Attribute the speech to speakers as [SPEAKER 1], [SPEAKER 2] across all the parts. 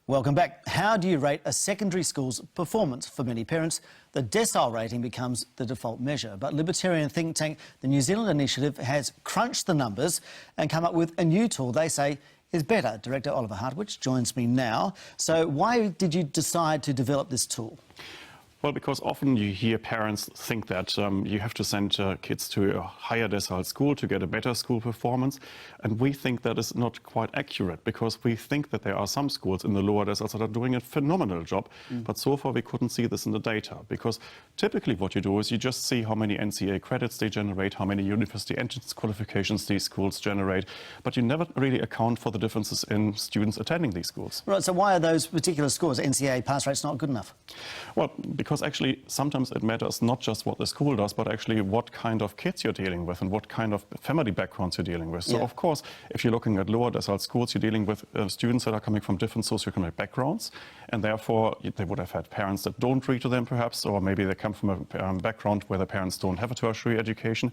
[SPEAKER 1] Welcome back. How do you rate a secondary school's performance? For many parents, the decile rating becomes the default measure. But libertarian think tank the New Zealand Initiative has crunched the numbers and come up with a new tool they say is better. Director Oliver Hartwich joins me now. So why did you decide to develop this tool?
[SPEAKER 2] Well, because often you hear parents think that you have to send kids to a higher decile school to get a better school performance. And we think that is not quite accurate, because we think that there are some schools in the lower deciles that are doing a phenomenal job. But so far we couldn't see this in the data, because typically what you do is you just see how many NCA credits they generate, how many university entrance qualifications these schools generate, but you never really account for the differences in students attending these schools.
[SPEAKER 1] Right, so why are those particular scores, NCA pass rates, not good enough?
[SPEAKER 2] Well, because actually sometimes it matters not just what the school does, but actually what kind of kids you're dealing with and what kind of family backgrounds you're dealing with. So, of course, if you're looking at lower decile schools, you're dealing with students that are coming from different socioeconomic backgrounds, and therefore they would have had parents that don't read to them, perhaps, or maybe they come from a background where the parents don't have a tertiary education.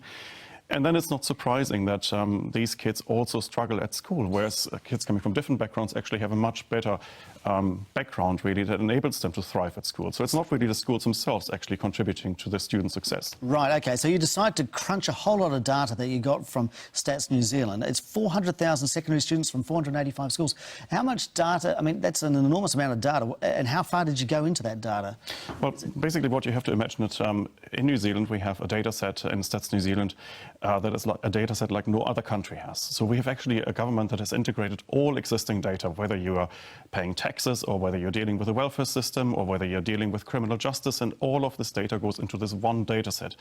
[SPEAKER 2] And then it's not surprising that these kids also struggle at school, whereas kids coming from different backgrounds actually have a much better background, really, that enables them to thrive at school. So it's not really the schools themselves actually contributing to the student success.
[SPEAKER 1] Right, OK. So you decide to crunch a whole lot of data that you got from Stats New Zealand. It's 400,000 secondary students from 485 schools. How much data? I mean, that's an enormous amount of data. And how far did you go into that data?
[SPEAKER 2] Well, basically what you have to imagine is in New Zealand we have a data set in Stats New Zealand that is like a data set like no other country has. So we have actually a government that has integrated all existing data, whether you are paying taxes or whether you're dealing with a welfare system or whether you're dealing with criminal justice, and all of this data goes into this one data set.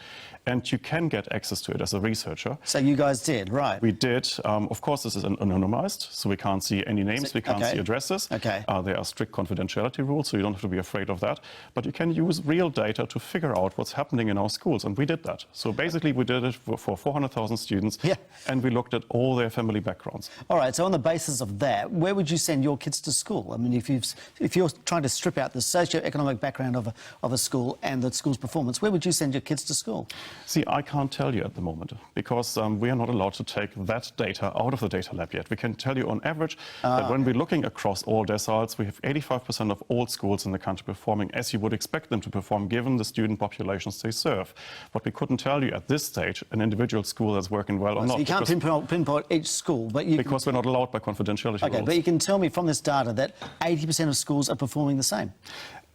[SPEAKER 2] And you can get access to it as a researcher.
[SPEAKER 1] So you guys did, right?
[SPEAKER 2] We did. Of course, this is anonymized, so we can't see any names, we can't see addresses.
[SPEAKER 1] Okay.
[SPEAKER 2] There are strict confidentiality rules, so you don't have to be afraid of that. But you can use real data to figure out what's happening in our schools, and we did that. So basically we did it for 400,000 students, and we looked at all their family backgrounds.
[SPEAKER 1] All right, so on the basis of that, where would you send your kids to school? I mean, if you're trying to strip out the socio-economic background of a school and the school's performance, where would you send your kids to school?
[SPEAKER 2] See, I can't tell you at the moment, because we are not allowed to take that data out of the data lab yet. We can tell you on average that when we're looking across all deciles, we have 85% of all schools in the country performing as you would expect them to perform given the student populations they serve. But we couldn't tell you at this stage an individual school that's working well or not.
[SPEAKER 1] So you can't pinpoint each school, but you...
[SPEAKER 2] Because we're not allowed by confidentiality rules.
[SPEAKER 1] But you can tell me from this data that 80% of schools are performing the same.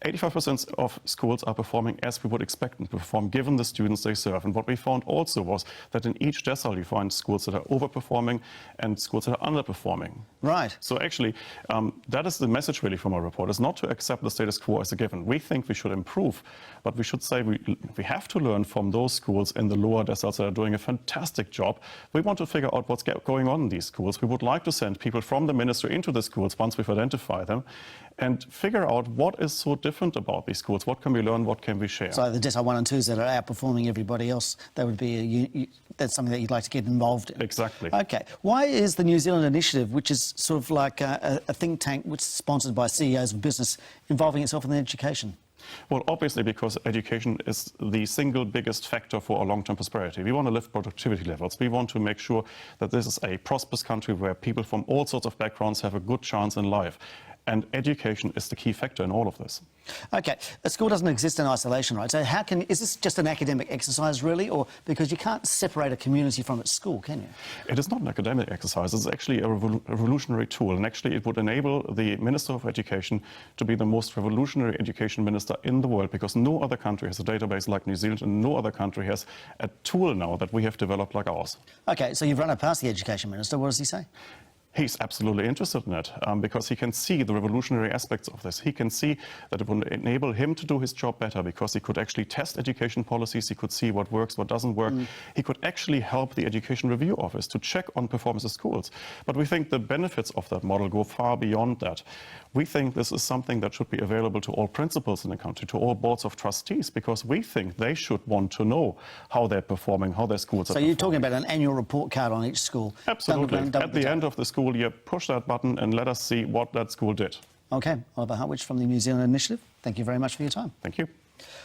[SPEAKER 2] 85% of schools are performing as we would expect them to perform, given the students they serve. And what we found also was that in each decile you find schools that are overperforming and schools that are underperforming.
[SPEAKER 1] Right.
[SPEAKER 2] So actually, that is the message really from our report, is not to accept the status quo as a given. We think we should improve, but we should say we have to learn from those schools in the lower deciles that are doing a fantastic job. We want to figure out what's going on in these schools. We would like to send people from the ministry into the schools once we've identified them, and figure out what is so different about these schools. What can we learn? What can we share?
[SPEAKER 1] So the decile 1 and 2s that are outperforming everybody else, that would be that's something that you'd like to get involved in.
[SPEAKER 2] Exactly.
[SPEAKER 1] OK. Why is the New Zealand Initiative, which is sort of like a think tank which is sponsored by CEOs of business, involving itself in education?
[SPEAKER 2] Well, obviously because education is the single biggest factor for our long-term prosperity. We want to lift productivity levels. We want to make sure that this is a prosperous country where people from all sorts of backgrounds have a good chance in life. And education is the key factor in all of this.
[SPEAKER 1] OK. A school doesn't exist in isolation, right? So is this just an academic exercise, really? Or because you can't separate a community from its school, can you?
[SPEAKER 2] It is not an academic exercise. It's actually a revolutionary tool. And actually it would enable the Minister of Education to be the most revolutionary education minister in the world, because no other country has a database like New Zealand, and no other country has a tool now that we have developed like ours. OK, so you've run it past the Education Minister. What does he say? He's absolutely interested in it, because he can see the revolutionary aspects of this. He can see that it will enable him to do his job better, because he could actually test education policies, he could see what works, what doesn't work. He could actually help the Education Review Office to check on performance of schools. But we think the benefits of that model go far beyond that. We think this is something that should be available to all principals in the country, to all boards of trustees, because we think they should want to know how they're performing, how their schools are performing.
[SPEAKER 1] So you're talking about an annual report card on each school?
[SPEAKER 2] Absolutely. At the end of the school year, push that button and let us see what that school did.
[SPEAKER 1] OK. Oliver Hartwich from the New Zealand Initiative, thank you very much for your time.
[SPEAKER 2] Thank you.